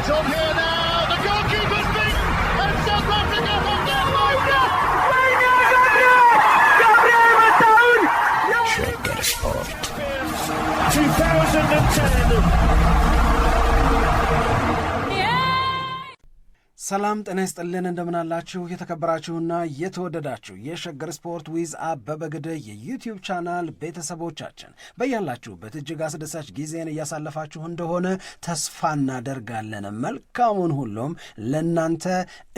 It's on here now. The goalkeeper's beaten, and South Africa have done ሸገር ስፖርት 2010. ሰላም ጤና ይስጥልን፣ እንደምናላችሁ የተከበራችሁና የተወደዳችሁ የሸገር ስፖርት ዊዝ አበበ ግደይ የዩቲዩብ ቻናል ቤተሰቦቻችን በያላችሁበት እጅግ አስደሳች ጊዜን እያሳለፋችሁ እንደሆነ ተስፋ እናደርጋለን። መልካሙን ሁሉም ለናንተ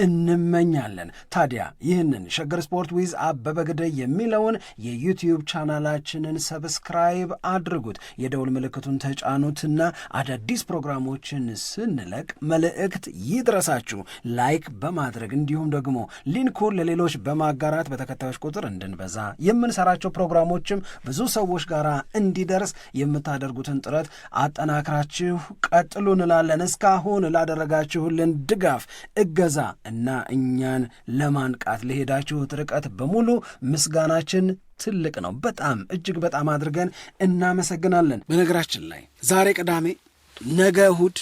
እንመኛለን። ታዲያ ይህንን ሸገር ስፖርት ዊዝ አበበ ግደይ የሚለውን የዩቲዩብ ቻናላችንን ሰብስክራይብ አድርጉት፣ የደውል ምልክቱን ተጫኑትና አዳዲስ ፕሮግራሞችን ስንለቅ መልእክት ይድረሳችሁ። ላይክ በማድረግ እንዲሁም ደግሞ ሊንኩን ለሌሎች በማጋራት በተከታዮች ቁጥር እንድንበዛ የምንሰራቸው ፕሮግራሞችም ብዙ ሰዎች ጋር እንዲደርስ የምታደርጉትን ጥረት አጠናክራችሁ ቀጥሉ እንላለን። እስካሁን ላደረጋችሁልን ድጋፍ፣ እገዛ እና እኛን ለማንቃት ለሄዳችሁት ርቀት በሙሉ ምስጋናችን ትልቅ ነው። በጣም እጅግ በጣም አድርገን እናመሰግናለን። በነገራችን ላይ ዛሬ ቅዳሜ፣ ነገ እሁድ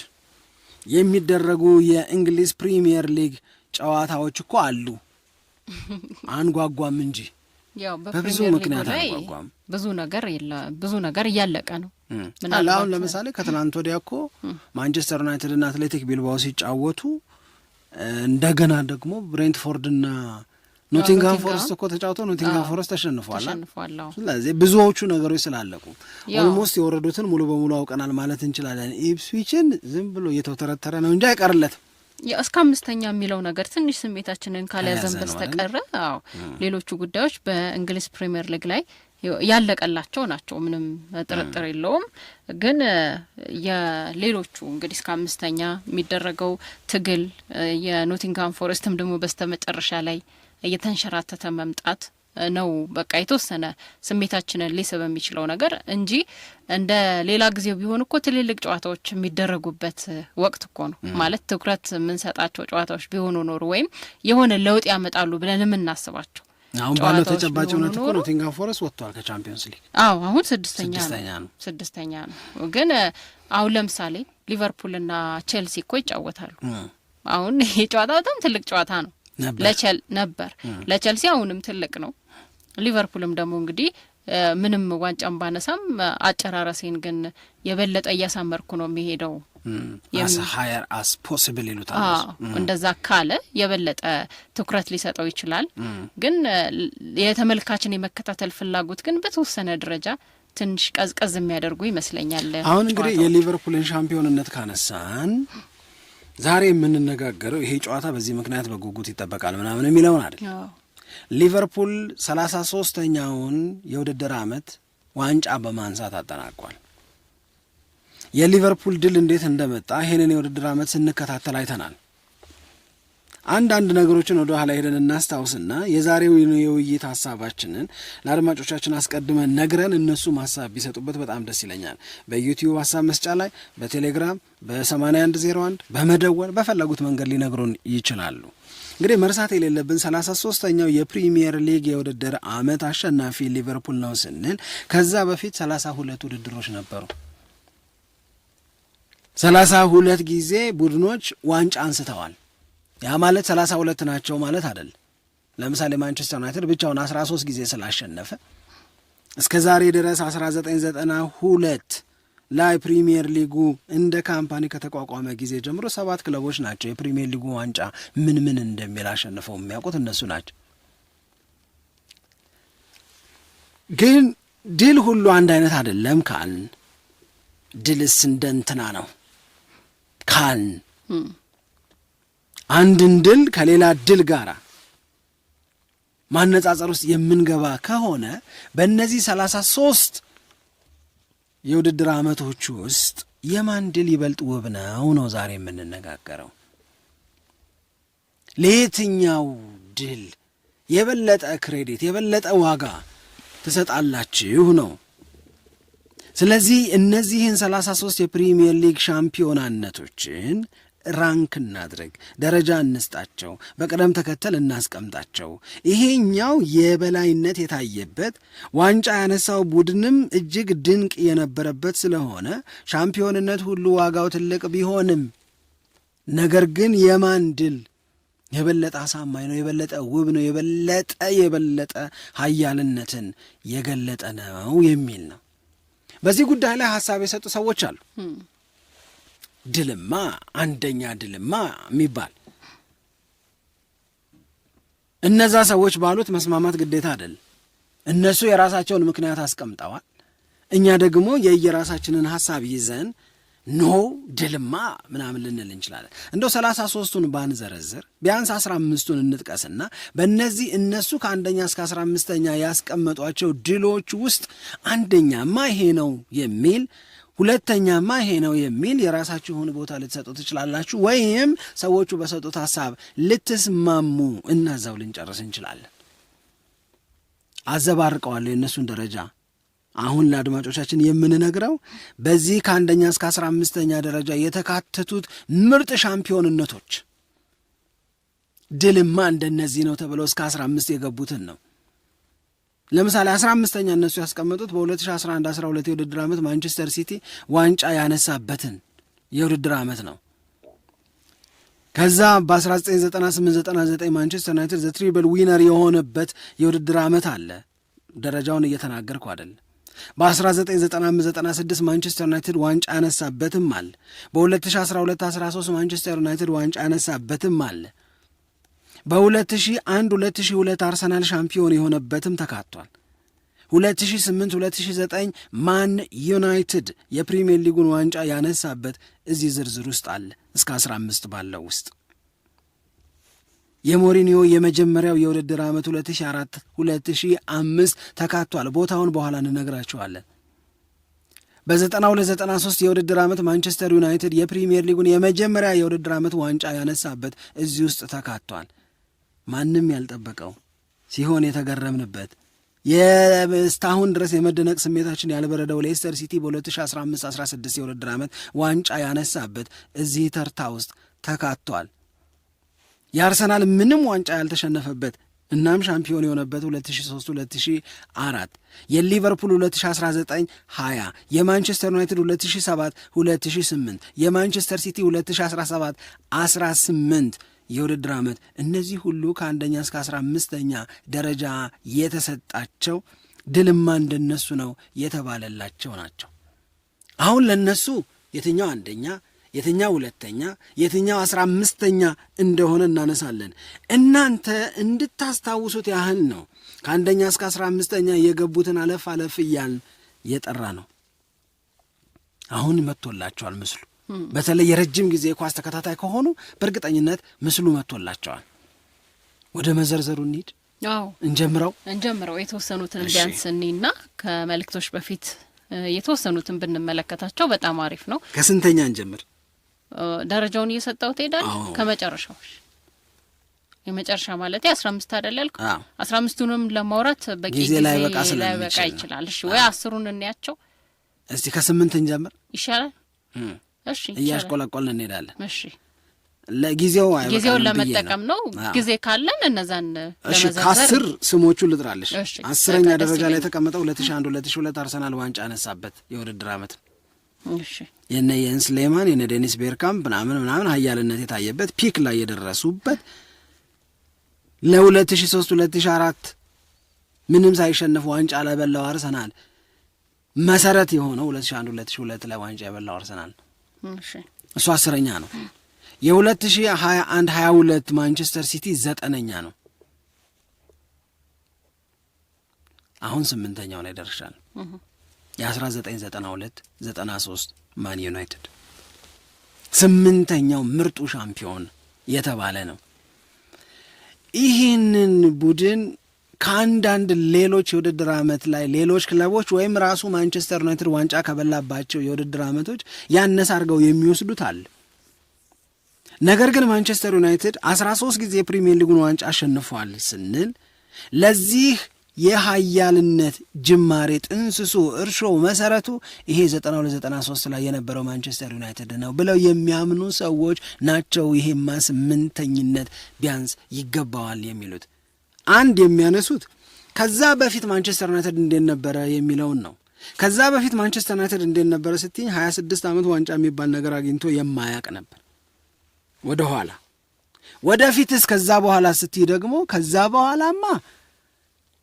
የሚደረጉ የእንግሊዝ ፕሪሚየር ሊግ ጨዋታዎች እኮ አሉ። አንጓጓም እንጂ ያው በብዙ ምክንያት አንጓጓም። ብዙ ነገር እያለቀ ነው። አሁን ለምሳሌ ከትናንት ወዲያ እኮ ማንቸስተር ዩናይትድ እና አትሌቲክ ቢልባኦ ሲጫወቱ እንደገና ደግሞ ብሬንትፎርድና ኖቲንግሃም ፎረስት እኮ ተጫውተው ኖቲንግሃም ፎረስት ተሸንፏል። ስለዚህ ብዙዎቹ ነገሮች ስላለቁ ኦልሞስት የወረዱትን ሙሉ በሙሉ አውቀናል ማለት እንችላለን። ኢፕስዊችን ዝም ብሎ እየተወተረተረ ነው እንጂ አይቀርለትም። እስከ አምስተኛ የሚለው ነገር ትንሽ ስሜታችንን ካልያዘን በስተቀረ ሌሎቹ ጉዳዮች በእንግሊዝ ፕሪሚየር ሊግ ላይ ያለቀላቸው ናቸው፣ ምንም ጥርጥር የለውም። ግን የሌሎቹ እንግዲህ እስከ አምስተኛ የሚደረገው ትግል የኖቲንግሃም ፎረስትም ደግሞ በስተመጨረሻ ላይ እየተንሸራተተ መምጣት ነው በቃ የተወሰነ ስሜታችንን ሊስብ የሚችለው ነገር እንጂ እንደ ሌላ ጊዜው ቢሆን እኮ ትልልቅ ጨዋታዎች የሚደረጉበት ወቅት እኮ ነው። ማለት ትኩረት የምንሰጣቸው ጨዋታዎች ቢሆኑ ኖሩ ወይም የሆነ ለውጥ ያመጣሉ ብለን የምናስባቸው አሁን ባለው ተጨባጭ እውነት እኮ ኖቲንግሃም ፎረስት ወጥቷል ከቻምፒየንስ ሊግ። አሁን ስድስተኛ ነው። ግን አሁን ለምሳሌ ሊቨርፑልና ቼልሲ እኮ ይጫወታሉ። አሁን ይሄ ጨዋታ በጣም ትልቅ ጨዋታ ነው ነበር ለቼልሲ አሁንም ትልቅ ነው። ሊቨርፑልም ደግሞ እንግዲህ ምንም ዋንጫም ባነሳም አጨራረሴን ግን የበለጠ እያሳመርኩ ነው የሚሄደው as higher as possible ይሉታል። እንደዛ ካለ የበለጠ ትኩረት ሊሰጠው ይችላል። ግን የተመልካችን የመከታተል ፍላጎት ግን በተወሰነ ደረጃ ትንሽ ቀዝቀዝ የሚያደርጉ ይመስለኛል። አሁን እንግዲህ የሊቨርፑልን ሻምፒዮንነት ካነሳን ዛሬ የምንነጋገረው ይሄ ጨዋታ በዚህ ምክንያት በጉጉት ይጠበቃል ምናምን የሚለውን አይደል። ሊቨርፑል 33ኛውን የውድድር ዓመት ዋንጫ በማንሳት አጠናቋል። የሊቨርፑል ድል እንዴት እንደመጣ ይሄንን የውድድር ዓመት ስንከታተል አይተናል። አንዳንድ ነገሮችን ወደ ኋላ ሄደን እናስታውስና የዛሬው የውይይት ሀሳባችንን ለአድማጮቻችን አስቀድመን ነግረን እነሱ ሀሳብ ቢሰጡበት በጣም ደስ ይለኛል። በዩቲዩብ ሀሳብ መስጫ ላይ፣ በቴሌግራም በ8101 በመደወል በፈለጉት መንገድ ሊነግሩን ይችላሉ። እንግዲህ መርሳት የሌለብን 33ኛው የፕሪሚየር ሊግ የውድድር ዓመት አሸናፊ ሊቨርፑል ነው ስንል ከዛ በፊት 32 ውድድሮች ነበሩ። 32 ጊዜ ቡድኖች ዋንጫ አንስተዋል። ያ ማለት 32 ናቸው ማለት አይደል። ለምሳሌ ማንቸስተር ዩናይትድ ብቻውን 13 ጊዜ ስላሸነፈ እስከ ዛሬ ድረስ 1992 ላይ ፕሪሚየር ሊጉ እንደ ካምፓኒ ከተቋቋመ ጊዜ ጀምሮ 7 ክለቦች ናቸው የፕሪሚየር ሊጉ ዋንጫ ምን እንደሚል አሸንፈው የሚያውቁት እነሱ ናቸው። ግን ድል ሁሉ አንድ አይነት አይደለም ካልን፣ ድልስ እንደ እንትና ነው ካልን አንድን ድል ከሌላ ድል ጋር ማነጻጸር ውስጥ የምንገባ ከሆነ በእነዚህ 33 የውድድር ዓመቶች ውስጥ የማን ድል ይበልጥ ውብ ነው ዛሬ የምንነጋገረው። ለየትኛው ድል የበለጠ ክሬዲት የበለጠ ዋጋ ትሰጣላችሁ ነው። ስለዚህ እነዚህን 33 የፕሪሚየር ሊግ ሻምፒዮናነቶችን ራንክ እናድርግ፣ ደረጃ እንስጣቸው፣ በቅደም ተከተል እናስቀምጣቸው። ይሄኛው የበላይነት የታየበት ዋንጫ ያነሳው ቡድንም እጅግ ድንቅ የነበረበት ስለሆነ ሻምፒዮንነት ሁሉ ዋጋው ትልቅ ቢሆንም ነገር ግን የማን ድል የበለጠ አሳማኝ ነው፣ የበለጠ ውብ ነው፣ የበለጠ ኃያልነትን የገለጠ ነው የሚል ነው። በዚህ ጉዳይ ላይ ሀሳብ የሰጡ ሰዎች አሉ። ድልማ አንደኛ ድልማ የሚባል እነዛ ሰዎች ባሉት መስማማት ግዴታ አይደል። እነሱ የራሳቸውን ምክንያት አስቀምጠዋል። እኛ ደግሞ የየራሳችንን ሀሳብ ይዘን ኖ ድልማ ምናምን ልንል እንችላለን። እንደው 33ቱን ባንዘረዝር ቢያንስ 15ቱን እንጥቀስና በእነዚህ እነሱ ከአንደኛ እስከ 15ኛ ያስቀመጧቸው ድሎች ውስጥ አንደኛማ ይሄ ነው የሚል፣ ሁለተኛማ ይሄ ነው የሚል የራሳችሁን ቦታ ልትሰጡ ትችላላችሁ፣ ወይም ሰዎቹ በሰጡት ሀሳብ ልትስማሙ እናዛው ልንጨርስ እንችላለን። አዘባርቀዋለሁ የእነሱን ደረጃ አሁን ለአድማጮቻችን የምንነግረው በዚህ ከአንደኛ እስከ 15ኛ ደረጃ የተካተቱት ምርጥ ሻምፒዮንነቶች ድልማ እንደነዚህ ነው ተብለው እስከ 15 የገቡትን ነው። ለምሳሌ 15ኛ እነሱ ያስቀመጡት በ2011-12 የውድድር ዓመት ማንቸስተር ሲቲ ዋንጫ ያነሳበትን የውድድር ዓመት ነው። ከዛ በ1998-99 ማንቸስተር ዩናይትድ ዘ ትሪብል ዊነር የሆነበት የውድድር ዓመት አለ። ደረጃውን እየተናገርኩ አይደል። በ1995-96 ማንቸስተር ዩናይትድ ዋንጫ ያነሳበትም አለ። በ2012-13 ማንቸስተር ዩናይትድ ዋንጫ ያነሳበትም አለ። በ2001-2002 አርሰናል ሻምፒዮን የሆነበትም ተካቷል። 2008-2009 ማን ዩናይትድ የፕሪሚየር ሊጉን ዋንጫ ያነሳበት እዚህ ዝርዝር ውስጥ አለ እስከ 15 ባለው ውስጥ። የሞሪኒዮ የመጀመሪያው የውድድር ዓመት 2004-2005 ተካቷል። ቦታውን በኋላ እንነግራቸዋለን። በ92-93 የውድድር ዓመት ማንቸስተር ዩናይትድ የፕሪሚየር ሊጉን የመጀመሪያ የውድድር ዓመት ዋንጫ ያነሳበት እዚህ ውስጥ ተካቷል። ማንም ያልጠበቀው ሲሆን የተገረምንበት እስካሁን ድረስ የመደነቅ ስሜታችን ያልበረደው ሌስተር ሲቲ በ2015-16 የውድድር ዓመት ዋንጫ ያነሳበት እዚህ ተርታ ውስጥ ተካቷል። የአርሰናል ምንም ዋንጫ ያልተሸነፈበት እናም ሻምፒዮን የሆነበት 2003-2004 የሊቨርፑል 2019-20 የማንቸስተር ዩናይትድ 2007-2008 የማንቸስተር ሲቲ 2017-18 የውድድር ዓመት እነዚህ ሁሉ ከአንደኛ እስከ 15ኛ ደረጃ የተሰጣቸው ድልማ እንደነሱ ነው የተባለላቸው ናቸው። አሁን ለነሱ የትኛው አንደኛ የትኛው ሁለተኛ የትኛው 15ኛ እንደሆነ እናነሳለን። እናንተ እንድታስታውሱት ያህል ነው ከአንደኛ እስከ 15ኛ የገቡትን አለፍ አለፍ እያልን የጠራ ነው። አሁን መጥቶላቸዋል ምስሉ። በተለይ የረጅም ጊዜ ኳስ ተከታታይ ከሆኑ በእርግጠኝነት ምስሉ መጥቶላቸዋል። ወደ መዘርዘሩ እንሂድ። እንጀምረው የተወሰኑትን ቢያንስ እኔና ከመልእክቶች በፊት የተወሰኑትን ብንመለከታቸው በጣም አሪፍ ነው። ከስንተኛ እንጀምር? ደረጃውን እየሰጠው ትሄዳል። ከመጨረሻው የመጨረሻ ማለት 15 አይደል ያልኩ 15ቱንም ለማውራት በቂ ጊዜ ላይ በቃ ይችላል። እሺ ወይ 10ን እንያቸው እስቲ። ከ8 እንጀምር ይሻላል። እሺ እያሽቆለቆልን እንሄዳለን። እሺ ጊዜውን ለመጠቀም ነው። ጊዜ ካለን እነዛን ለመዘርዘር ከ10 ስሞቹ ልጥራለሽ። 10ኛ ደረጃ ላይ የተቀመጠው 2001-2002 አርሰናል ዋንጫ ያነሳበት የውድድር ዓመት። እሺ የነ የንስ ሌማን የነ ዴኒስ ቤርካምፕ ምናምን ኃያልነት የታየበት ፒክ ላይ የደረሱበት ለ2003-2004 ምንም ሳይሸነፍ ዋንጫ ለበላው አርሰናል መሰረት የሆነው 2001-2002 ላይ ዋንጫ የበላው አርሰናል እሺ እሱ 10ኛ ነው። የ2021-22 ማንቸስተር ሲቲ 9ኛ ነው። አሁን 8ኛው ላይ ደርሻል። የ1992-93 ማን ዩናይትድ 8ኛው ምርጡ ሻምፒዮን የተባለ ነው። ይህንን ቡድን ከአንዳንድ ሌሎች የውድድር ዓመት ላይ ሌሎች ክለቦች ወይም ራሱ ማንቸስተር ዩናይትድ ዋንጫ ከበላባቸው የውድድር ዓመቶች ያነሰ አድርገው የሚወስዱት አለ። ነገር ግን ማንቸስተር ዩናይትድ 13 ጊዜ የፕሪሚየር ሊጉን ዋንጫ አሸንፏል ስንል ለዚህ የኃያልነት ጅማሬ ጥንስሱ እርሾው መሰረቱ ይሄ 92-93 ላይ የነበረው ማንቸስተር ዩናይትድ ነው ብለው የሚያምኑ ሰዎች ናቸው። ይሄማ 8ኝነት ቢያንስ ይገባዋል የሚሉት አንድ የሚያነሱት ከዛ በፊት ማንቸስተር ዩናይትድ እንዴት ነበረ የሚለውን ነው። ከዛ በፊት ማንቸስተር ዩናይትድ እንዴት ነበረ ስትኝ 26 ዓመት ዋንጫ የሚባል ነገር አግኝቶ የማያውቅ ነበር። ወደ ኋላ ወደፊትስ ከዛ በኋላ ስትይ ደግሞ ከዛ በኋላማ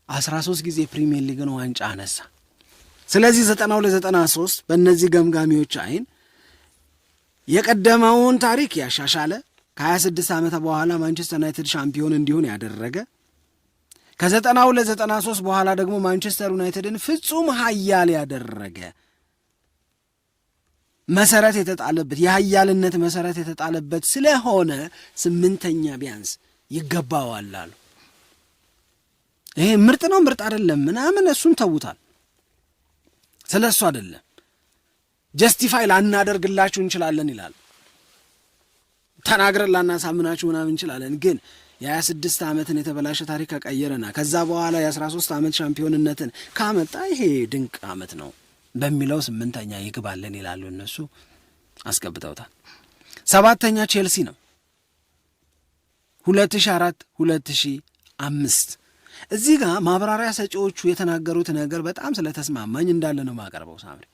13 ጊዜ ፕሪሚየር ሊግን ዋንጫ አነሳ። ስለዚህ 92-93 በእነዚህ ገምጋሚዎች አይን የቀደመውን ታሪክ ያሻሻለ ከ26 ዓመት በኋላ ማንቸስተር ዩናይትድ ሻምፒዮን እንዲሆን ያደረገ ከ92-93 በኋላ ደግሞ ማንቸስተር ዩናይትድን ፍጹም ኃያል ያደረገ መሰረት የተጣለበት የኃያልነት መሰረት የተጣለበት ስለሆነ 8ኛ ቢያንስ ይገባዋል አሉ። ይሄ ምርጥ ነው ምርጥ አይደለም ምናምን እሱን ተውታል። ስለሱ አይደለም ጀስቲፋይ ላናደርግላችሁ እንችላለን ይላል። ተናግረን ላናሳምናችሁ ምናምን እንችላለን። ግን የ26 ዓመትን የተበላሸ ታሪክ ከቀየረና ከዛ በኋላ የ13 ዓመት ሻምፒዮንነትን ካመጣ ይሄ ድንቅ ዓመት ነው በሚለው 8ኛ ይግባለን ይላሉ። እነሱ አስገብተውታል። 7ኛ ቼልሲ ነው 2004-2005። እዚህ ጋር ማብራሪያ ሰጪዎቹ የተናገሩት ነገር በጣም ስለተስማማኝ እንዳለ ነው ማቀርበው። ሳምሪ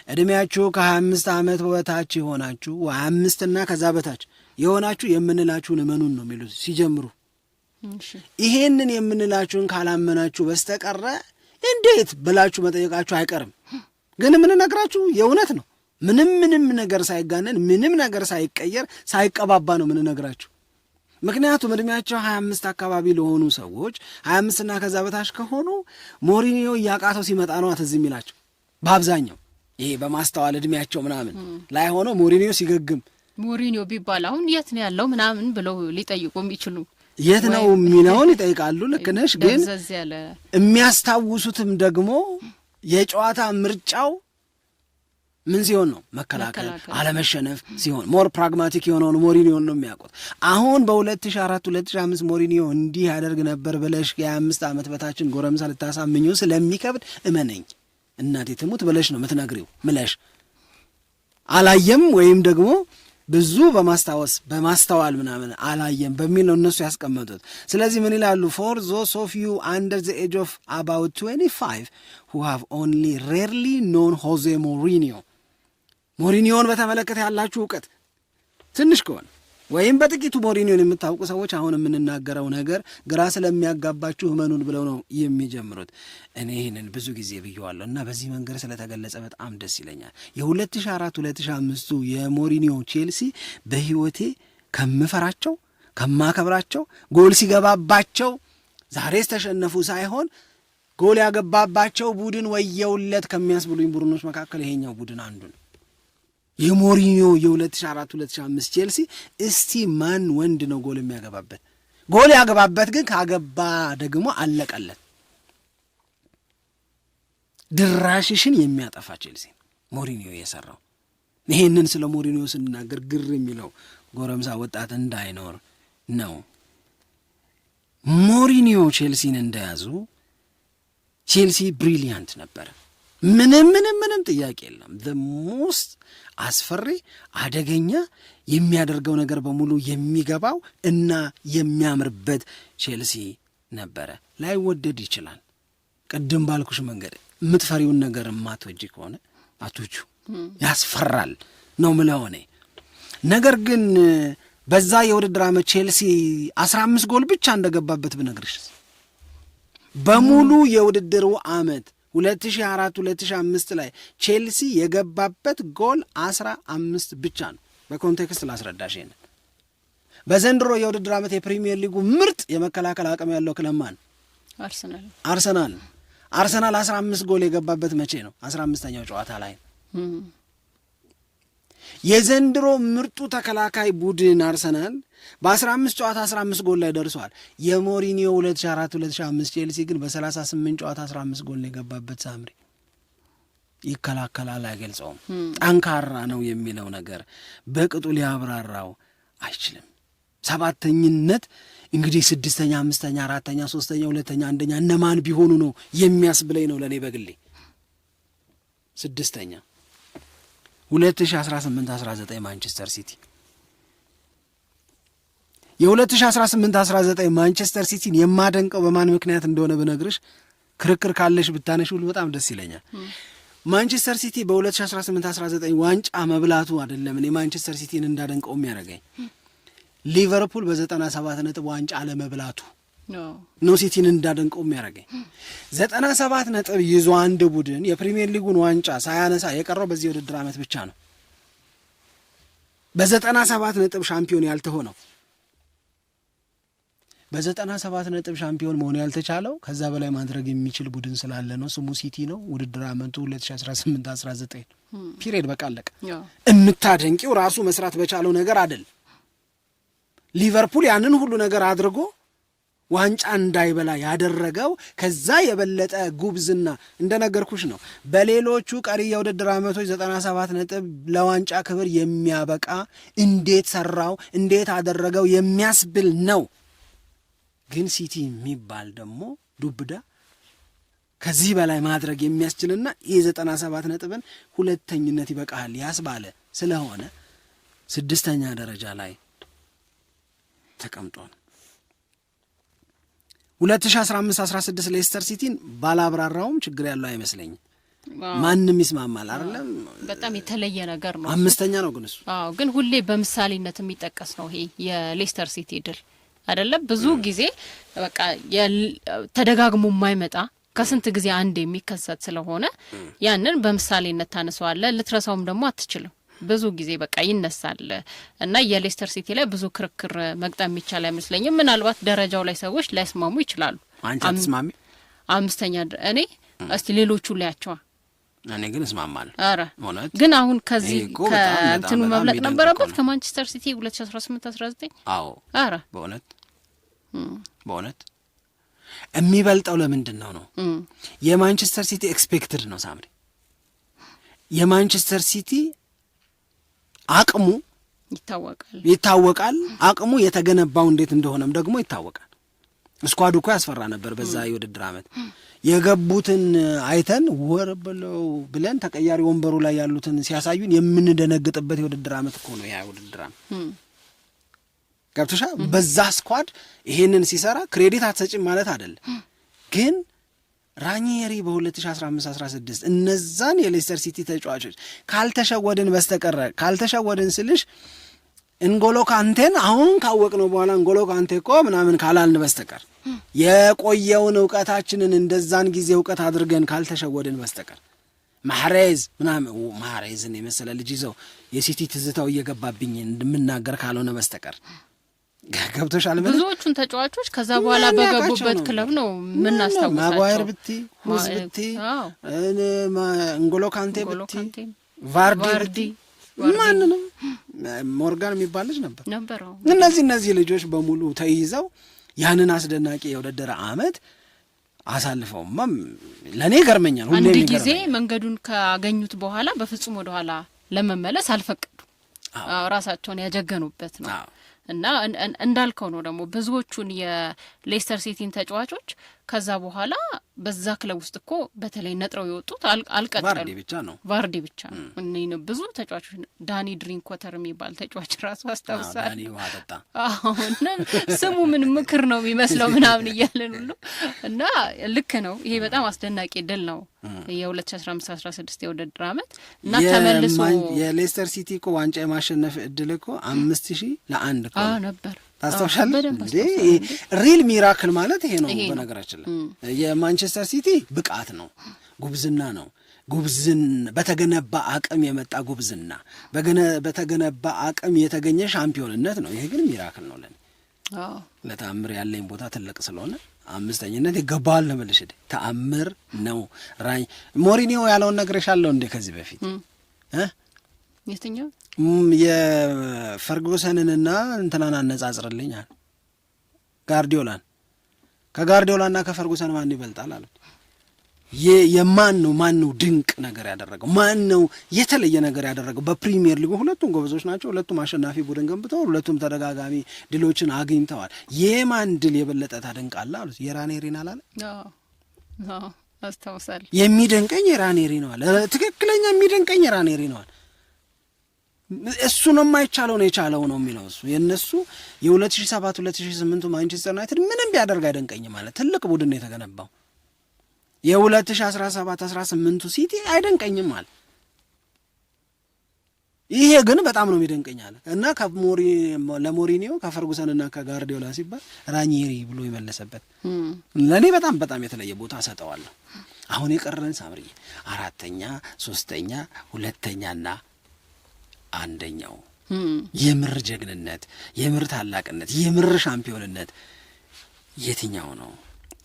እድሜያችሁ ከ25 ዓመት በታች የሆናችሁ 25 እና ከዛ በታች የሆናችሁ የምንላችሁን እመኑን ነው የሚሉት ሲጀምሩ። ይሄንን የምንላችሁን ካላመናችሁ በስተቀረ እንዴት ብላችሁ መጠየቃችሁ አይቀርም። ግን የምንነግራችሁ የእውነት ነው። ምንም ነገር ሳይጋነን ምንም ነገር ሳይቀየር ሳይቀባባ ነው የምንነግራችሁ። ምክንያቱም እድሜያቸው 25 አካባቢ ለሆኑ ሰዎች 25 እና ከዛ በታች ከሆኑ ሞሪኒዮ እያቃተው ሲመጣ ነው ትዝ የሚላቸው በአብዛኛው። ይሄ በማስተዋል እድሜያቸው ምናምን ላይ ሆኖ ሞሪኒዮ ሲገግም ሞሪኒዮ ቢባል አሁን የት ነው ያለው ምናምን ብለው ሊጠይቁ የሚችሉ የት ነው የሚለውን ይጠይቃሉ። ልክ ነሽ። ግን የሚያስታውሱትም ደግሞ የጨዋታ ምርጫው ምን ሲሆን ነው? መከላከል፣ አለመሸነፍ ሲሆን ሞር ፕራግማቲክ የሆነውን ሞሪኒዮን ነው የሚያውቁት። አሁን በ2004-2005 ሞሪኒዮ እንዲህ ያደርግ ነበር ብለሽ የ25 ዓመት በታችን ጎረምሳ ልታሳምኙ ስለሚከብድ እመነኝ እናቴ ትሙት ብለሽ ነው የምትነግሪው። ምለሽ አላየም ወይም ደግሞ ብዙ በማስተዋል ምናምን አላየም በሚል ነው እነሱ ያስቀመጡት። ስለዚህ ምን ይላሉ? for those of you under the age of about 25 who have only rarely known Jose Mourinho ሞሪኒዮን በተመለከተ ያላችሁ እውቀት ትንሽ ከሆነ ወይም በጥቂቱ ሞሪኒዮን የምታውቁ ሰዎች አሁን የምንናገረው ነገር ግራ ስለሚያጋባችሁ እመኑን ብለው ነው የሚጀምሩት። እኔ ይህንን ብዙ ጊዜ ብየዋለሁ እና በዚህ መንገድ ስለተገለጸ በጣም ደስ ይለኛል። የ2004-2005 የሞሪኒዮ ቼልሲ በህይወቴ ከምፈራቸው ከማከብራቸው ጎል ሲገባባቸው ዛሬስ ተሸነፉ ሳይሆን ጎል ያገባባቸው ቡድን ወየውለት ከሚያስብሉኝ ቡድኖች መካከል ይሄኛው ቡድን አንዱ ነው። የሞሪኒዮ የ2004-2005 ቼልሲ እስቲ ማን ወንድ ነው ጎል የሚያገባበት? ጎል ያገባበት ግን ካገባ ደግሞ አለቀለት። ድራሽሽን የሚያጠፋ ቼልሲ ሞሪኒዮ የሰራው። ይሄንን ስለ ሞሪኒዮ ስንናገር ግር የሚለው ጎረምሳ ወጣት እንዳይኖር ነው። ሞሪኒዮ ቼልሲን እንደያዙ ቼልሲ ብሪሊያንት ነበር። ምንም ጥያቄ የለም። the most አስፈሪ አደገኛ የሚያደርገው ነገር በሙሉ የሚገባው እና የሚያምርበት ቼልሲ ነበረ። ላይወደድ ይችላል። ቅድም ባልኩሽ መንገድ የምትፈሪውን ነገር ማትወጂ ከሆነ አትወጁ፣ ያስፈራል ነው ምለው እኔ። ነገር ግን በዛ የውድድር ዓመት ቼልሲ 15 ጎል ብቻ እንደገባበት ብነግርሽ በሙሉ የውድድሩ ዓመት 2004-2005 ላይ ቼልሲ የገባበት ጎል 15 ብቻ ነው። በኮንቴክስት ላስረዳሽ ይሄንን። በዘንድሮ የውድድር ዓመት የፕሪሚየር ሊጉ ምርጥ የመከላከል አቅም ያለው ክለብ ማን? አርሰናል 15 ጎል የገባበት መቼ ነው? 15ኛው ጨዋታ ላይ። የዘንድሮ ምርጡ ተከላካይ ቡድን አርሰናል በ15 ጨዋታ 15 ጎል ላይ ደርሷል። የሞሪኒዮ 2004-2005 ቼልሲ ግን በ38 ጨዋታ 15 ጎል የገባበት። ሳምሪ ይከላከላል፣ አይገልጸውም። ጠንካራ ነው የሚለው ነገር በቅጡ ሊያብራራው አይችልም። ሰባተኝነት እንግዲህ 6ኛ፣ 5ኛ፣ 4ኛ፣ 3ኛ፣ 2ኛ፣ 1ኛ እነማን ቢሆኑ ነው የሚያስብለኝ ነው ለእኔ በግሌ። 6ኛ 2018-19 ማንቸስተር ሲቲ። የ2018-19 ማንቸስተር ሲቲን የማደንቀው በማን ምክንያት እንደሆነ ብነግርሽ ክርክር ካለሽ ብታነሽ ሁሉ በጣም ደስ ይለኛል። ማንቸስተር ሲቲ በ2018-19 ዋንጫ መብላቱ አይደለም እኔ ማንቸስተር ሲቲን እንዳደንቀው የሚያደርገኝ ሊቨርፑል በ97 ነጥብ ዋንጫ አለመብላቱ ነው ሲቲን እንዳደንቀው የሚያደርገኝ። 97 ነጥብ ይዞ አንድ ቡድን የፕሪሚየር ሊጉን ዋንጫ ሳያነሳ የቀረው በዚህ ውድድር ዓመት ብቻ ነው። በ97 ነጥብ ሻምፒዮን ያልተሆነው በ97 ነጥብ ሻምፒዮን መሆን ያልተቻለው ከዛ በላይ ማድረግ የሚችል ቡድን ስላለ ነው። ስሙ ሲቲ ነው። ውድድር ዓመቱ 2018-19 ፒሪየድ በቃ አለቀ። የምታደንቂው ራሱ መስራት በቻለው ነገር አይደል። ሊቨርፑል ያንን ሁሉ ነገር አድርጎ ዋንጫ እንዳይበላ ያደረገው ከዛ የበለጠ ጉብዝና እንደነገርኩሽ ነው። በሌሎቹ ቀሪ የውድድር ዓመቶች 97 ነጥብ ለዋንጫ ክብር የሚያበቃ እንዴት ሰራው እንዴት አደረገው የሚያስብል ነው። ግን ሲቲ የሚባል ደግሞ ዱብዳ ከዚህ በላይ ማድረግ የሚያስችልና የ97 ነጥብን ሁለተኝነት ይበቃል ያስባለ ስለሆነ 6ኛ ደረጃ ላይ ተቀምጧል። 2015-16 ሌስተር ሲቲን ባላብራራውም ችግር ያለው አይመስለኝም። ማንም ይስማማል አይደለም። በጣም የተለየ ነገር ነው። 5ኛ ነው ግን እሱ ግን ሁሌ በምሳሌነት የሚጠቀስ ነው ይሄ የሌስተር ሲቲ ድል አይደለም። ብዙ ጊዜ በቃ ተደጋግሞ የማይመጣ ከስንት ጊዜ አንድ የሚከሰት ስለሆነ ያንን በምሳሌነት ታነሳዋለህ። ልትረሳውም ደግሞ አትችልም። ብዙ ጊዜ በቃ ይነሳል እና የሌስተር ሲቲ ላይ ብዙ ክርክር መግጠም የሚቻል አይመስለኝም። ምናልባት ደረጃው ላይ ሰዎች ላይስማሙ ይችላሉ። አንቺ አትስማሚ? 5ኛ እኔ እስቲ ሌሎቹ ላያቸዋ እኔ ግን እስማማለሁ። አረ ግን አሁን ከዚህ ከእንትኑ መብለጥ ነበረበት ከማንቸስተር ሲቲ 2018-19 አዎ አረ በእውነት የሚበልጠው ለምንድን ነው የማንቸስተር ሲቲ ኤክስፔክትድ ነው ሳምሪ። የማንቸስተር ሲቲ አቅሙ ይታወቃል። አቅሙ የተገነባው እንዴት እንደሆነም ደግሞ ይታወቃል። ስኳዱ እኮ ያስፈራ ነበር በዛ የውድድር ዓመት። የገቡትን አይተን ወር ብለን ተቀያሪ ወንበሩ ላይ ያሉትን ሲያሳዩን የምንደነግጥበት የውድድር ዓመት እኮ ነው ያ የውድድር ዓመት። ገብቶሻ? በዛ ስኳድ ይሄንን ሲሰራ ክሬዲት አትሰጭም ማለት አይደለም። ግን ራኒየሪ በ2015-16 እነዛን የሌስተር ሲቲ ተጫዋቾች ካልተሸወድን ስልሽ እንጎሎ ካንቴን አሁን ካወቅነው በኋላ እንጎሎ ካንቴ እኮ ምናምን ካላልን በስተቀር የቆየውን እውቀታችንን እንደዛን ጊዜ እውቀት አድርገን ካልተሸወድን በስተቀር ማህሬዝን የመሰለ ልጅ ይዘው የሲቲ ትዝታው እየገባብኝ እንደምናገር ካልሆነ በስተቀር ገብቶሻል። ብዙዎቹን ተጫዋቾች ከዛ በኋላ በገቡበት ክለብ ነው የምናስታውሳቸው። ማጓየር ብቲ ሁዝ ብቲ እንጎሎ ካንቴ ብቲ ቫርዲ ማንንም ሞርጋን የሚባል ልጅ ነበር። እነዚህ ልጆች በሙሉ ተይዘው ያንን አስደናቂ የውድድር ዓመት አሳልፈውማ ለእኔ ገርመኛል። አንድ ጊዜ መንገዱን ካገኙት በኋላ በፍጹም ወደኋላ ለመመለስ አልፈቀዱ። ራሳቸውን ያጀገኑበት ነው እና እንዳልከው ነው ደግሞ ብዙዎቹን የሌስተር ሲቲን ተጫዋቾች ከዛ በኋላ በዛ ክለብ ውስጥ እኮ በተለይ ነጥረው የወጡት አልቀጠሉ። ቫርዲ ብቻ ነው። እኔ ብዙ ተጫዋቾች ዳኒ ድሪንክዋተር የሚባል ተጫዋች ራሱ አስታውሳለሁ። አሁን ስሙ ምን ምክር ነው የሚመስለው ምናምን እያለን ሁሉ እና ልክ ነው። ይሄ በጣም አስደናቂ ድል ነው የ2015-16 የውድድር ዓመት እና ተመልሶ የሌስተር ሲቲ እኮ ዋንጫ የማሸነፍ እድል እኮ 5000-1 እኮ ነበር። ታስታውሻለህ እንዴ? ሪል ሚራክል ማለት ይሄ ነው። በነገራችን ላይ የማንቸስተር ሲቲ ብቃት ነው፣ ጉብዝና ነው። በተገነባ አቅም የመጣ ጉብዝና፣ በተገነባ አቅም የተገኘ ሻምፒዮንነት ነው። ይሄ ግን ሚራክል ነው ለኔ። ለተአምር ያለኝ ቦታ ትልቅ ስለሆነ 5ኝነት ይገባዋል ለምልሽ ተአምር ነው። ሞሪኒዮ ያለውን ነግሬሻለሁ እንዴ ከዚህ በፊት የትኛው የፈርጉሰንንና እንትናን አነጻጽርልኛል ጋርዲዮላን ከጋርዲዮላና ከፈርጉሰን ማን ይበልጣል አሉት። ማን ነው ድንቅ ነገር ያደረገው? ማን ነው የተለየ ነገር ያደረገው? በፕሪሚየር ሊጉ ሁለቱም ጎበዞች ናቸው። ሁለቱም አሸናፊ ቡድን ገንብተዋል። ሁለቱም ተደጋጋሚ ድሎችን አግኝተዋል። የማን ድል የበለጠ ታደንቃለህ አሉት። የራኔሪን አላለ? አስታውሳለሁ። የሚደንቀኝ የራኔሪ ነው አለ። ትክክለኛ የሚደንቀኝ የራኔሪ ነው አለ። እሱ ነው የማይቻለው ነው የቻለው ነው የሚለው እሱ። የነሱ የ2007-2008 ማንቸስተር ዩናይትድ ምንም ቢያደርግ አይደንቀኝም ማለት ትልቅ ቡድን ነው የተገነባው። የ2017-18 ሲቲ አይደንቀኝም አለ። ይሄ ግን በጣም ነው የሚደንቀኛል እና ለሞሪኒዮ ከፈርጉሰንና ከጋርዲዮላ ሲባል ራኒሪ ብሎ የመለሰበት ለእኔ በጣም በጣም የተለየ ቦታ እሰጠዋለሁ። አሁን የቀረን ሳምሪ 4ኛ 3ኛ 2ኛና 1ኛው የምር ጀግንነት፣ የምር ታላቅነት፣ የምር ሻምፒዮንነት የትኛው ነው?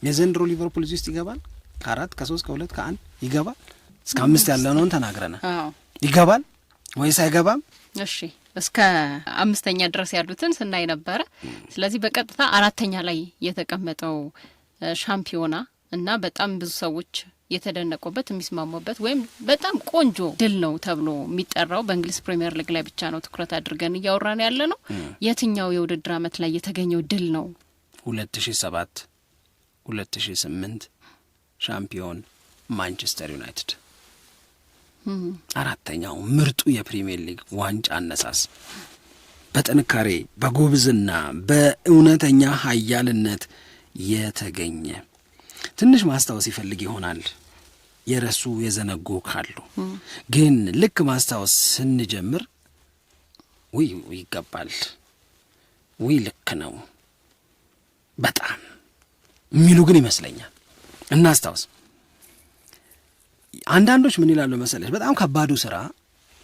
የዘንድሮ ሊቨርፑል እዚህ ውስጥ ይገባል? ከ4 ከ3 ከ2 ከ1 ይገባል? እስከ 5 ያለነውን ተናግረናል። ይገባል ወይስ አይገባም? እሺ እስከ 5ኛ ድረስ ያሉትን ስናይ ነበረ። ስለዚህ በቀጥታ 4ኛ ላይ የተቀመጠው ሻምፒዮና እና በጣም ብዙ ሰዎች የተደነቁበት የሚስማሙበት ወይም በጣም ቆንጆ ድል ነው ተብሎ የሚጠራው በእንግሊዝ ፕሪሚየር ሊግ ላይ ብቻ ነው ትኩረት አድርገን እያወራን ያለ ነው። የትኛው የውድድር ዓመት ላይ የተገኘው ድል ነው? 2007 2008 ሻምፒዮን ማንቸስተር ዩናይትድ 4ኛው ምርጡ የፕሪሚየር ሊግ ዋንጫ አነሳስ በጥንካሬ በጉብዝና በእውነተኛ ኃያልነት የተገኘ። ትንሽ ማስታወስ ይፈልግ ይሆናል የረሱ የዘነጉ ካሉ፣ ግን ልክ ማስታወስ ስንጀምር ውይ ይገባል፣ ውይ ልክ ነው በጣም የሚሉ ግን ይመስለኛል። እናስታውስ። አንዳንዶች ምን ይላሉ መሰለሽ፣ በጣም ከባዱ ስራ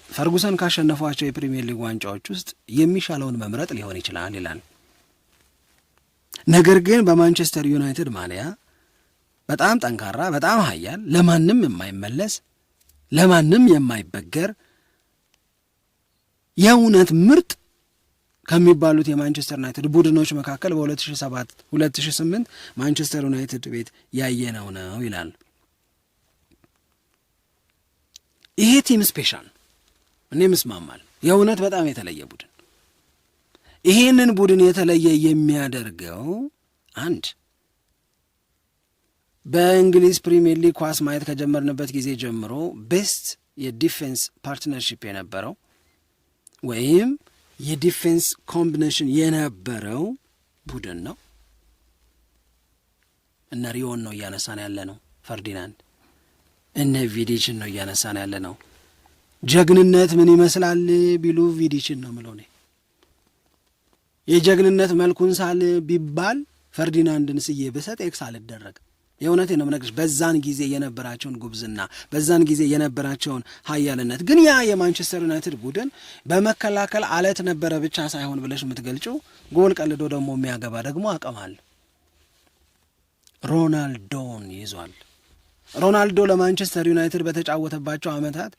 ፈርጉሰን ካሸነፏቸው የፕሪሚየር ሊግ ዋንጫዎች ውስጥ የሚሻለውን መምረጥ ሊሆን ይችላል ይላል። ነገር ግን በማንቸስተር ዩናይትድ ማሊያ በጣም ጠንካራ፣ በጣም ኃያል፣ ለማንም የማይመለስ፣ ለማንም የማይበገር የእውነት ምርጥ ከሚባሉት የማንቸስተር ዩናይትድ ቡድኖች መካከል በ2007-2008 ማንቸስተር ዩናይትድ ቤት ያየነው ነው ይላል። ይሄ ቲም ስፔሻል፣ እኔም እስማማል። የእውነት በጣም የተለየ ቡድን። ይሄንን ቡድን የተለየ የሚያደርገው አንድ በእንግሊዝ ፕሪሚየር ሊግ ኳስ ማየት ከጀመርንበት ጊዜ ጀምሮ ቤስት የዲፌንስ ፓርትነርሺፕ የነበረው ወይም የዲፌንስ ኮምቢኔሽን የነበረው ቡድን ነው። እነ ሪዮን ነው እያነሳን ያለ ነው፣ ፈርዲናንድ እነ ቪዲችን ነው እያነሳን ያለ ነው። ጀግንነት ምን ይመስላል ቢሉ ቪዲችን ነው ምለው። የጀግንነት መልኩን ሳል ቢባል ፈርዲናንድን ስዬ ብሰጥ ኤክስ አልደረግ። የእውነቴን ነው የምነግርሽ። በዛን ጊዜ የነበራቸውን ጉብዝና፣ በዛን ጊዜ የነበራቸውን ኃያልነት። ግን ያ የማንቸስተር ዩናይትድ ቡድን በመከላከል አለት ነበረ ብቻ ሳይሆን ብለሽ የምትገልጪው ጎል ቀልዶ ደግሞ የሚያገባ ደግሞ አቅም አለ። ሮናልዶን ይዟል። ሮናልዶ ለማንቸስተር ዩናይትድ በተጫወተባቸው ዓመታት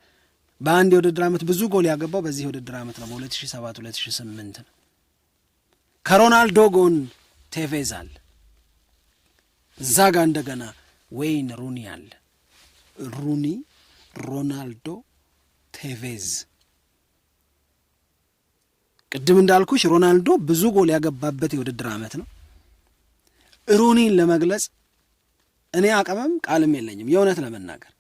በአንድ የውድድር ዓመት ብዙ ጎል ያገባው በዚህ የውድድር ዓመት ነው፣ በ2007-2008 ነው። ከሮናልዶ ጎን ቴቬዝ አለ። እዛ ጋ እንደገና ዌይን ሩኒ አለ። ሩኒ፣ ሮናልዶ፣ ቴቬዝ። ቅድም እንዳልኩሽ ሮናልዶ ብዙ ጎል ያገባበት የውድድር ዓመት ነው። ሩኒን ለመግለጽ እኔ አቅምም ቃልም የለኝም። የእውነት ለመናገር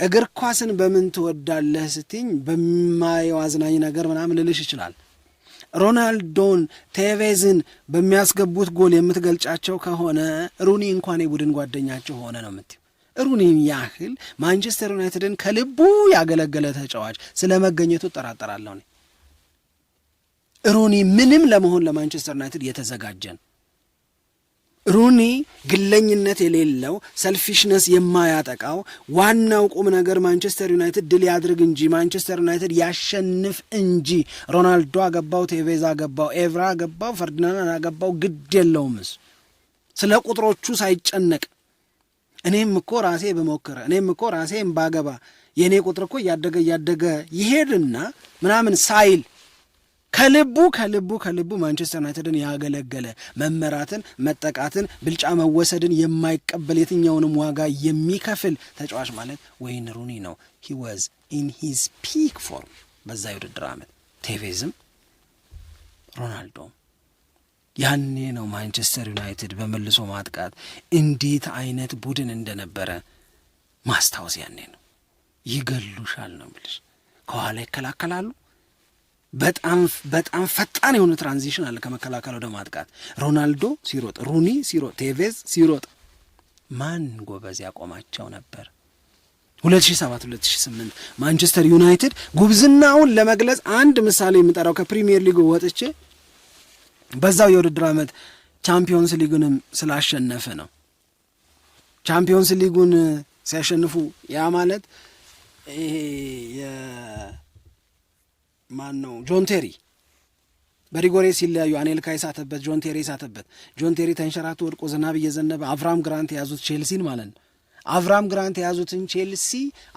እግር ኳስን በምን ትወዳለህ ስትኝ በማየው አዝናኝ ነገር ምናምን ልልሽ ይችላል። ሮናልዶን ቴቬዝን በሚያስገቡት ጎል የምትገልጫቸው ከሆነ ሩኒ እንኳን የቡድን ጓደኛቸው ሆነ ነው የምትይው። ሩኒን ያህል ማንቸስተር ዩናይትድን ከልቡ ያገለገለ ተጫዋች ስለ መገኘቱ እጠራጠራለሁ። ሩኒ ምንም ለመሆን ለማንቸስተር ዩናይትድ የተዘጋጀን፣ ሩኒ ግለኝነት የሌለው ሰልፊሽነስ የማያጠቃው ዋናው ቁም ነገር ማንቸስተር ዩናይትድ ድል ያድርግ እንጂ ማንቸስተር ዩናይትድ ያሸንፍ እንጂ ሮናልዶ አገባው፣ ቴቬዝ አገባው፣ ኤቭራ አገባው፣ ፈርዲናንድ አገባው ግድ የለውም። ስለ ቁጥሮቹ ሳይጨነቅ እኔም እኮ ራሴ በሞክረ እኔም እኮ ራሴም ባገባ የእኔ ቁጥር እኮ እያደገ ይሄድና ምናምን ሳይል ከልቡ ማንቸስተር ዩናይትድን ያገለገለ መመራትን፣ መጠቃትን፣ ብልጫ መወሰድን የማይቀበል የትኛውንም ዋጋ የሚከፍል ተጫዋች ማለት ወይን ሩኒ ነው። he was in his peak form በዛ የውድድር ዓመት። ቴቬዝም ሮናልዶም ያኔ ነው ማንቸስተር ዩናይትድ በመልሶ ማጥቃት እንዴት አይነት ቡድን እንደነበረ ማስታወስ ያኔ ነው። ይገሉሻል ነው የምልሽ። ከኋላ ይከላከላሉ። በጣም ፈጣን የሆነ ትራንዚሽን አለ ከመከላከል ወደ ማጥቃት። ሮናልዶ ሲሮጥ፣ ሩኒ ሲሮጥ፣ ቴቬዝ ሲሮጥ ማን ጎበዝ ያቆማቸው ነበር? 2007-2008 ማንቸስተር ዩናይትድ ጉብዝናውን ለመግለጽ አንድ ምሳሌ የምጠራው ከፕሪሚየር ሊጉ ወጥቼ በዛው የውድድር ዓመት ቻምፒዮንስ ሊጉንም ስላሸነፈ ነው። ቻምፒዮንስ ሊጉን ሲያሸንፉ ያ ማለት ይሄ የማን ነው ጆን ቴሪ በሪጎሬ ሲለያዩ አኔልካ የሳተበት ጆን ቴሪ የሳተበት ጆን ቴሪ ተንሸራቶ ወድቆ ዝናብ እየዘነበ አቭራም ግራንት የያዙት ቼልሲን ማለት ነው። አቭራም ግራንት የያዙትን ቼልሲ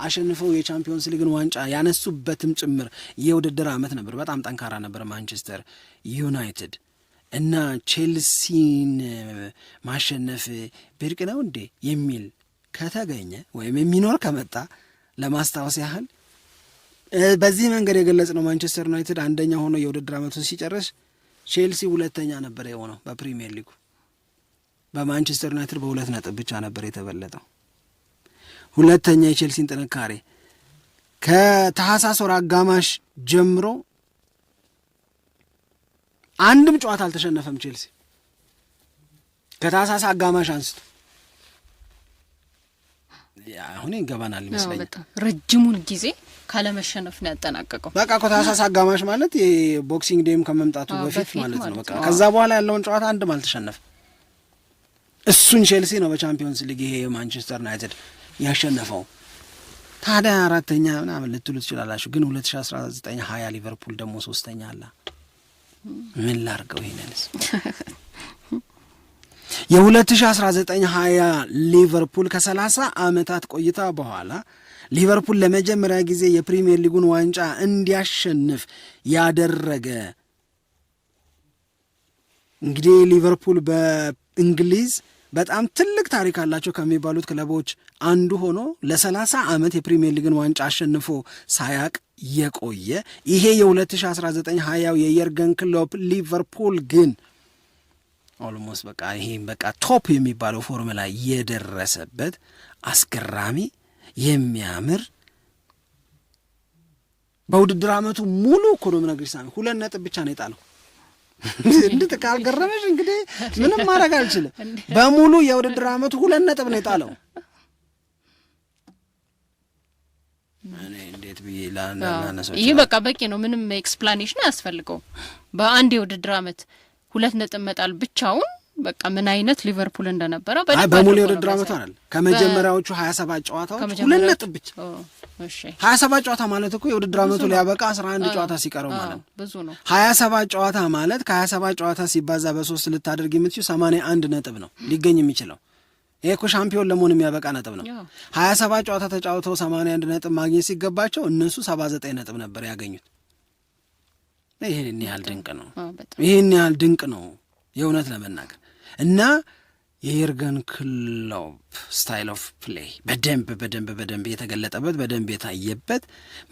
አሸንፈው የቻምፒዮንስ ሊግን ዋንጫ ያነሱበትም ጭምር የውድድር ዓመት ነበር። በጣም ጠንካራ ነበር ማንቸስተር ዩናይትድ እና ቼልሲን ማሸነፍ ብርቅ ነው እንዴ የሚል ከተገኘ ወይም የሚኖር ከመጣ ለማስታወስ ያህል በዚህ መንገድ የገለጽ ነው። ማንቸስተር ዩናይትድ አንደኛ ሆኖ የውድድር ዓመቱን ሲጨርስ ቼልሲ ሁለተኛ ነበር የሆነው በፕሪሚየር ሊጉ። በማንቸስተር ዩናይትድ በ2 ነጥብ ብቻ ነበር የተበለጠው። ሁለተኛ የቼልሲን ጥንካሬ ከታህሳስ ወር አጋማሽ ጀምሮ አንድም ጨዋታ አልተሸነፈም ቼልሲ ከታህሳስ አጋማሽ አንስቶ። አሁን ይገባናል ይመስለኛል ረጅሙን ጊዜ ካለመሸነፍ ነው ያጠናቀቀው። በቃ ከታህሳስ አጋማሽ ማለት የቦክሲንግ ዴም ከመምጣቱ በፊት ማለት ነው። በቃ ከዛ በኋላ ያለውን ጨዋታ አንድም አልተሸነፈም። እሱን ቼልሲ ነው በቻምፒዮንስ ሊግ ይሄ ማንቸስተር ዩናይትድ ያሸነፈው። ታዲያ አራተኛ ምናምን ልትሉ ትችላላችሁ፣ ግን 2019-20 ሊቨርፑል ደግሞ ሶስተኛ አለ። ምን ላርገው ይሄንንስ? የ2019-20 ሊቨርፑል ከ30 ዓመታት ቆይታ በኋላ ሊቨርፑል ለመጀመሪያ ጊዜ የፕሪሚየር ሊጉን ዋንጫ እንዲያሸንፍ ያደረገ እንግዲህ ሊቨርፑል በእንግሊዝ በጣም ትልቅ ታሪክ አላቸው ከሚባሉት ክለቦች አንዱ ሆኖ ለ30 ዓመት የፕሪሚየር ሊግን ዋንጫ አሸንፎ ሳያቅ የቆየ ይሄ የ2019-20 የየርገን ክሎፕ ሊቨርፑል ግን ኦልሞስት በቃ ይሄ በቃ ቶፕ የሚባለው ፎርሙላ የደረሰበት አስገራሚ የሚያምር በውድድር ዓመቱ ሙሉ ኢኮኖሚ ነግሪስ 2 ነጥብ ብቻ ነው የጣለው። እንዴት ካልገረመሽ እንግዲህ ምንም ማድረግ አልችልም። በሙሉ የውድድር ዓመቱ 2 ነጥብ ነው የጣለው። እኔ እንዴት ላነሳው ይሄ በቃ በቂ ነው። ምንም ኤክስፕላኔሽን አያስፈልገውም። በአንድ የውድድር ዓመት 2 ነጥብ መጣል ብቻውን በቃ ምን አይነት ሊቨርፑል እንደነበረ በሙሉ የውድድር ዓመቱ አይደል ከመጀመሪያዎቹ 27 ጨዋታዎች 2 ነጥብ ብቻ። እሺ 27 ጨዋታ ማለት እኮ የውድድር ዓመቱ ሊያበቃ 11 ጨዋታ ሲቀረው ማለት ነው። ብዙ ነው። 27 ጨዋታ ማለት ከ27 ጨዋታ ሲባዛ በ3 ልታደርግ የምትችው 81 ነጥብ ነው ሊገኝ የሚችለው። ይሄ እኮ ሻምፒዮን ለመሆን የሚያበቃ ነጥብ ነው። 27 ጨዋታ ተጫውተው 81 ነጥብ ማግኘት ሲገባቸው እነሱ 79 ነጥብ ነበር ያገኙት። ይሄን ያህል ድንቅ ነው። ይሄን ያህል ድንቅ ነው የእውነት ለመናገር እና የየርገን ክሎፕ ስታይል ኦፍ ፕሌይ በደንብ የተገለጠበት በደንብ የታየበት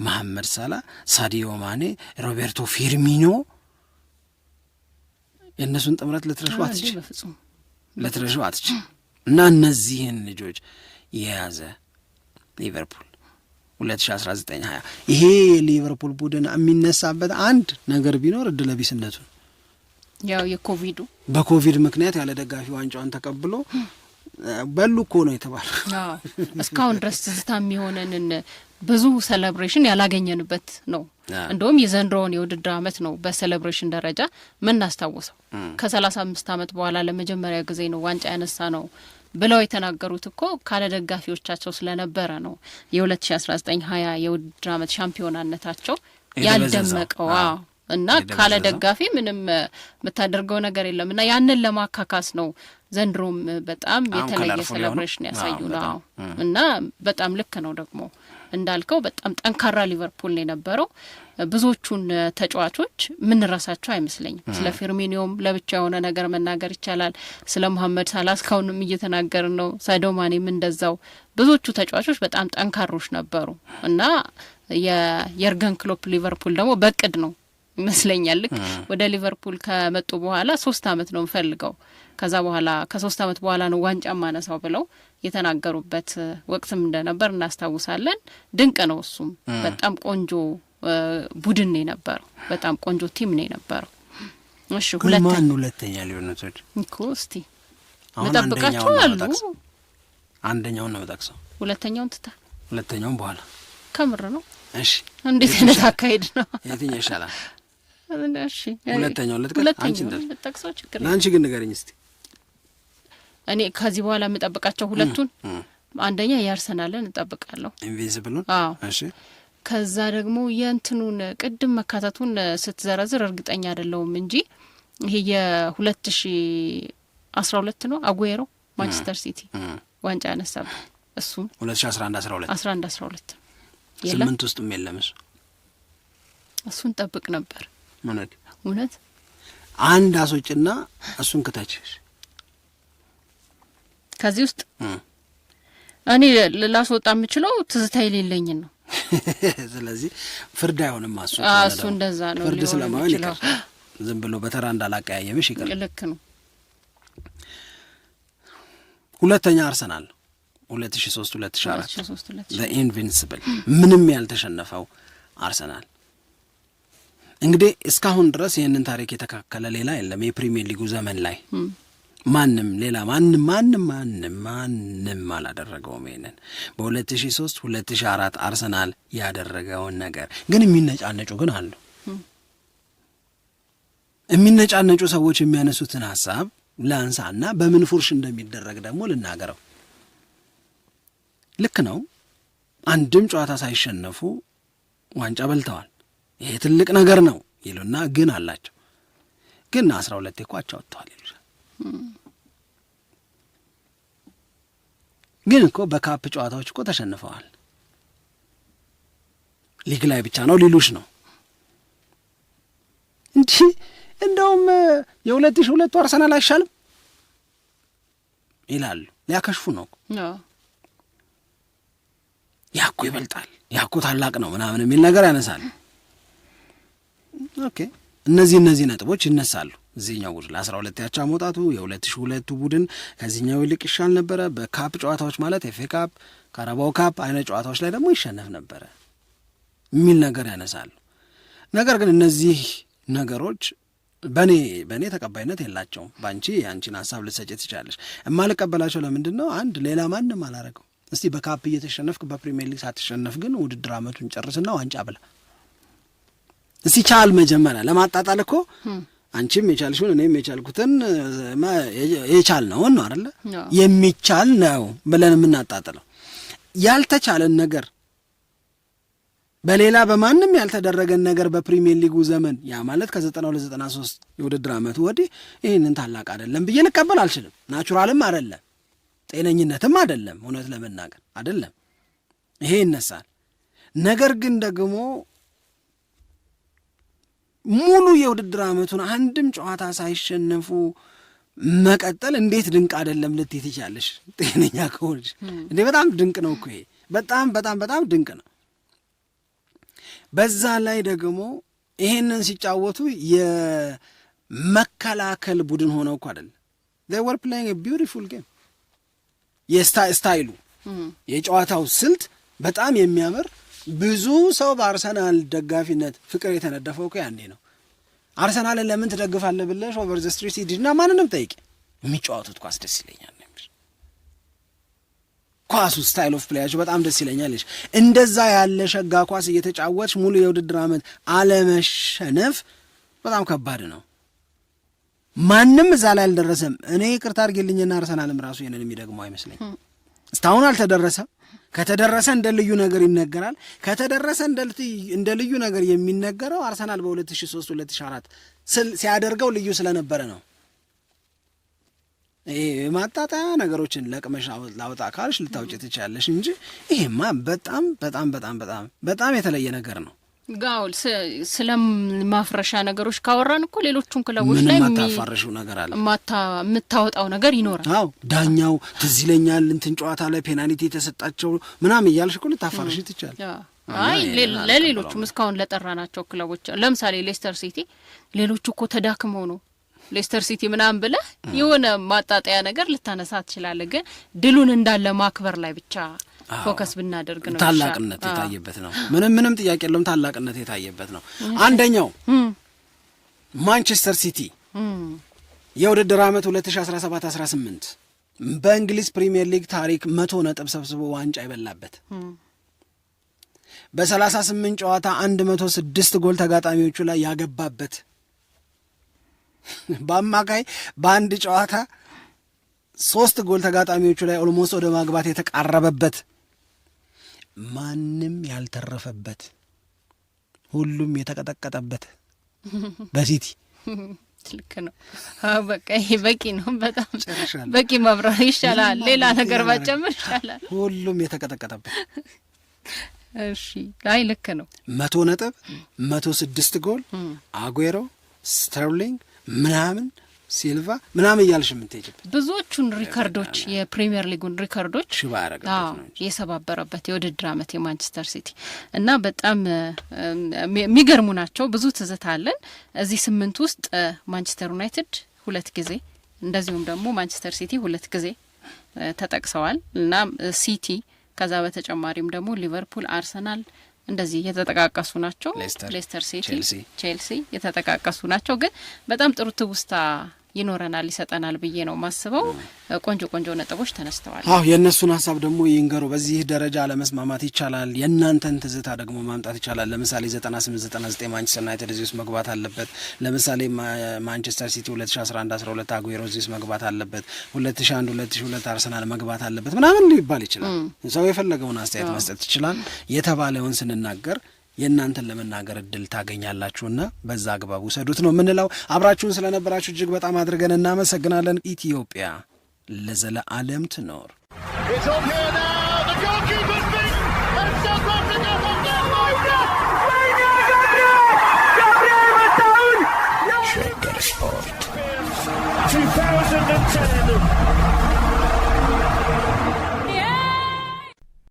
መሐመድ ሳላ፣ ሳዲዮ ማኔ፣ ሮቤርቶ ፊርሚኖ የእነሱን ጥምረት ልትረሹ አትችል እና እነዚህን ልጆች የያዘ ሊቨርፑል 2019-20 ይሄ ሊቨርፑል ቡድን የሚነሳበት አንድ ነገር ቢኖር እድለቢስነቱ ያው በኮቪድ ምክንያት ያለ ደጋፊ ዋንጫውን ተቀብሎ በሉ እኮ ነው የተባለው። እስካሁን ድረስ ትዝታ የሚሆነንን ብዙ ሴሌብሬሽን ያላገኘንበት ነው። እንደውም የዘንድሮውን የውድድር ዓመት ነው በሴሌብሬሽን ደረጃ ምናስታውሰው። ከ35 ዓመት በኋላ ለመጀመሪያ ጊዜ ነው ዋንጫ ያነሳ ነው ብለው የተናገሩት እኮ ካለ ደጋፊዎቻቸው ስለነበረ ነው። የ2019-20 የውድድር ዓመት ሻምፒዮናነታቸው ያልደመቀው እና ካለ ደጋፊ ምንም የምታደርገው ነገር የለም እና ያንን ለማካካስ ነው ዘንድሮም በጣም የተለየ ሴሌብሬሽን ያሳዩ ነው። እና በጣም ልክ ነው ደግሞ እንዳልከው በጣም ጠንካራ ሊቨርፑል ነው የነበረው። ብዙዎቹን ተጫዋቾች ምንረሳቸው አይመስለኝም። ስለ ፊርሚኒዮም ለብቻ የሆነ ነገር መናገር ይቻላል። ስለ መሐመድ ሳላ እስካሁንም እየተናገርን ነው። ሳዲዮ ማኔም እንደዛው። ብዙዎቹ ተጫዋቾች በጣም ጠንካሮች ነበሩ እና የየርገን ክሎፕ ሊቨርፑል ደግሞ በቅድ ነው ይመስለኛል ልክ ወደ ሊቨርፑል ከመጡ በኋላ 3 ዓመት ነው የምፈልገው ከዛ በኋላ ከ3 ዓመት በኋላ ነው ዋንጫ ማነሳው ብለው የተናገሩበት ወቅትም እንደነበር እናስታውሳለን። ድንቅ ነው። እሱም በጣም ቆንጆ ቡድን ነው የነበረው። በጣም ቆንጆ ቲም ነው የነበረው። እሺ ሁለተኛ ሊሆነቶች እኮ እስቲ መጠብቃቸው አሉ አንደኛውን ነው የምጠቅሰው። ሁለተኛውን ትታ ሁለተኛውን በኋላ ከምር ነው። እሺ እንዴት አይነት አካሄድ ነው? የትኛው ይሻላል? እሺ ሁለተኛውን ልጥቀስ። አንቺ ልጠቅሰው ችግር ለአንቺ ግን ንገረኝ እስቲ። እኔ ከዚህ በኋላ የምጠብቃቸው ሁለቱን አንደኛ የአርሰናልን እጠብቃለሁ ኢንቪዚብሉን። እሺ ከዛ ደግሞ የእንትኑን ቅድም መካተቱን ስትዘረዝር እርግጠኛ አይደለሁም እንጂ ይሄ የ2012 ነው አጉዌሮ ማንቸስተር ሲቲ ዋንጫ ያነሳበት እሱ 2011-12 8 ውስጥም የለም እሱ። እሱን ጠብቅ ነበር እውነት አንድ አሶጭና እሱን ከታችሽ ከዚህ ውስጥ እኔ ላስወጣ የምችለው ትዝታ የሌለኝ ነው። ስለዚህ ፍርድ አይሆንም ማሱ እሱ እንደዛ ነው። ፍርድ ስለማይሆን ይቀር ዝም ብሎ በተራ እንዳላቀያየምሽ ይቀር። ልክ ነው። ሁለተኛ አርሰናል 2003-2004 the invincible ምንም ያልተሸነፈው አርሰናል። እንግዲህ እስካሁን ድረስ ይህንን ታሪክ የተካከለ ሌላ የለም የፕሪሚየር ሊጉ ዘመን ላይ ማንም ሌላ ማንም አላደረገውም። ይሄንን በ2003-2004 አርሰናል ያደረገውን ነገር ግን የሚነጫነጩ ግን አሉ። የሚነጫነጩ ሰዎች የሚያነሱትን ሀሳብ ላንሳና በምን ፉርሽ እንደሚደረግ ደግሞ ልናገረው። ልክ ነው፣ አንድም ጨዋታ ሳይሸነፉ ዋንጫ በልተዋል፣ ይሄ ትልቅ ነገር ነው ይሉና ግን አላቸው ግን 12 እኮ አቻ ወጥተዋል ይሉሻል። ግን እኮ በካፕ ጨዋታዎች እኮ ተሸንፈዋል፣ ሊግ ላይ ብቻ ነው ሊሉሽ ነው እንጂ እንደውም የ2002 አርሰናል አይሻልም ይላሉ። ሊያከሽፉ ነው ያኮ ይበልጣል ያኮ ታላቅ ነው ምናምን የሚል ነገር ያነሳል። ኦኬ እነዚህ ነጥቦች ይነሳሉ። እዚህኛው ቡድን 12 ያቻ መውጣቱ የ2002 ቡድን ከዚህኛው ይልቅ ይሻል ነበረ። በካፕ ጨዋታዎች ማለት ኤፍ ኤ ካፕ፣ ካራባው ካፕ አይነት ጨዋታዎች ላይ ደግሞ ይሸነፍ ነበረ የሚል ነገር ያነሳሉ። ነገር ግን እነዚህ ነገሮች በእኔ ተቀባይነት የላቸውም። ባንቺ ያንቺን ሀሳብ ልትሰጪ ትችላለሽ። የማልቀበላቸው ለምንድን ነው? አንድ ሌላ ማንም አላረገው። እስቲ በካፕ እየተሸነፍክ በፕሪሚየር ሊግ ሳትሸነፍ ግን ውድድር አመቱን ጨርስና ዋንጫ ብላ እስቲ ቻል። መጀመሪያ ለማጣጣል እኮ አንቺም የቻልሽውን እኔም የቻልኩትን የቻል ነው አይደለ? የሚቻል ነው ብለን የምናጣጥለው ያልተቻለን ነገር በሌላ በማንም ያልተደረገን ነገር በፕሪሚየር ሊጉ ዘመን ያ ማለት ከ92-93 የውድድር አመቱ ወዲህ ይህንን ታላቅ አይደለም ብዬ ልቀበል አልችልም። ናቹራልም አይደለም፣ ጤነኝነትም አይደለም፣ እውነት ለመናገር አይደለም። ይሄ ይነሳል። ነገር ግን ደግሞ ሙሉ የውድድር አመቱን አንድም ጨዋታ ሳይሸነፉ መቀጠል እንዴት ድንቅ አይደለም ልትይ ትችያለሽ? ጤነኛ ከሆንሽ እንዴ በጣም ድንቅ ነው እኮ ይሄ በጣም በጣም በጣም ድንቅ ነው። በዛ ላይ ደግሞ ይሄንን ሲጫወቱ የመከላከል ቡድን ሆነው እኮ አይደለም። they were playing a beautiful game። የስታይሉ የጨዋታው ስልት በጣም የሚያምር ብዙ ሰው በአርሰናል ደጋፊነት ፍቅር የተነደፈው እኮ ያኔ ነው። አርሰናልን ለምን ትደግፋለህ ብለሽ ኦቨር ዘ ስትሪት ሂድና ማንንም ጠይቂ፣ የሚጫወቱት ኳስ ደስ ይለኛል ነው የሚል ኳሱ ስታይል ኦፍ ፕሌያቸው በጣም ደስ ይለኛል። እንደዛ ያለ ሸጋ ኳስ እየተጫወትሽ ሙሉ የውድድር አመት አለመሸነፍ በጣም ከባድ ነው። ማንም እዛ ላይ አልደረሰም። እኔ ይቅርታ አድርጌልኝና አርሰናልም ራሱ ይሄንን የሚደግመው አይመስለኝ። እስካሁን አልተደረሰም። ከተደረሰ እንደ ልዩ ነገር ይነገራል። ከተደረሰ እንደ ልዩ ነገር የሚነገረው አርሰናል በ2003-2004 ሲያደርገው ልዩ ስለነበረ ነው። ይሄ ማጣጣያ ነገሮችን ለቅመሽ ላውጣ ካልሽ ልታውጪ ትችያለሽ እንጂ ይሄማ በጣም በጣም በጣም በጣም በጣም የተለየ ነገር ነው። ጋውል ስለማፍረሻ ነገሮች ካወራን እኮ ሌሎቹን ክለቦች ላይ ማታፋረሽው ነገር አለ፣ የምታወጣው ነገር ይኖራል። አዎ ዳኛው ትዝ ይለኛል እንትን ጨዋታ ላይ ፔናልቲ የተሰጣቸው ምናምን እያልሽ እኮ ልታፋረሽ ትችያለሽ። አይ ለሌሎቹም እስካሁን ለጠራናቸው ክለቦች ለምሳሌ ሌስተር ሲቲ ሌሎቹ እኮ ተዳክመው ነው ሌስተር ሲቲ ምናምን ብለህ የሆነ ማጣጣያ ነገር ልታነሳ ትችላለህ። ግን ድሉን እንዳለ ማክበር ላይ ብቻ ፎከስ ብናደርግ ነው ታላቅነት የታየበት ነው። ምንም ጥያቄ የለውም፣ ታላቅነት የታየበት ነው። አንደኛው ማንቸስተር ሲቲ የውድድር አመት 2017-18 በእንግሊዝ ፕሪሚየር ሊግ ታሪክ 100 ነጥብ ሰብስቦ ዋንጫ የበላበት በ38 ጨዋታ 106 ጎል ተጋጣሚዎቹ ላይ ያገባበት በአማካይ በአንድ ጨዋታ 3 ጎል ተጋጣሚዎቹ ላይ ኦልሞስት ወደ ማግባት የተቃረበበት ማንም ያልተረፈበት ሁሉም የተቀጠቀጠበት በሲቲ ልክ ነው። በቃ ይሄ በቂ ነው። በጣም በቂ ማብራሪያ ይሻላል። ሌላ ነገር ባጨምር ይሻላል። ሁሉም የተቀጠቀጠበት እሺ ላይ ልክ ነው። 100 ነጥብ 106 ጎል አጉዌሮ፣ ስተርሊንግ ምናምን ሲልቫ ምናምን እያልሽ የምትሄጂበት ብዙዎቹን ሪከርዶች የፕሪሚየር ሊጉን ሪከርዶች ሽባ ያረጋበት ነው የሰባበረበት የውድድር ዓመት የማንቸስተር ሲቲ እና በጣም የሚገርሙ ናቸው። ብዙ ትዝታ አለን እዚህ 8 ውስጥ ማንቸስተር ዩናይትድ 2 ጊዜ እንደዚሁም ደግሞ ማንቸስተር ሲቲ 2 ጊዜ ተጠቅሰዋል እና ሲቲ ከዛ በተጨማሪም ደግሞ ሊቨርፑል፣ አርሰናል እንደዚህ የተጠቃቀሱ ናቸው። ሌስተር ሲቲ፣ ቼልሲ የተጠቃቀሱ ናቸው። ግን በጣም ጥሩ ትውስታ ይኖረናል ይሰጠናል ብዬ ነው ማስበው። ቆንጆ ቆንጆ ነጥቦች ተነስተዋል። የእነሱን ሀሳብ ደግሞ ይንገሩ። በዚህ ደረጃ ለመስማማት ይቻላል። የእናንተን ትዝታ ደግሞ ማምጣት ይቻላል። ለምሳሌ 98-99 ማንቸስተር ዩናይትድ እዚህ ውስጥ መግባት አለበት። ለምሳሌ ማንቸስተር ሲቲ 2011-12 አጉዌሮ እዚህ ውስጥ መግባት አለበት። 2001-2002 አርሰናል መግባት አለበት ምናምን ሊባል ይችላል። ሰው የፈለገውን አስተያየት መስጠት ይችላል። የተባለውን ስንናገር የእናንተን ለመናገር እድል ታገኛላችሁና በዛ አግባብ ውሰዱት ነው የምንለው። አብራችሁን ስለነበራችሁ እጅግ በጣም አድርገን እናመሰግናለን። ኢትዮጵያ ለዘለዓለም ትኖር።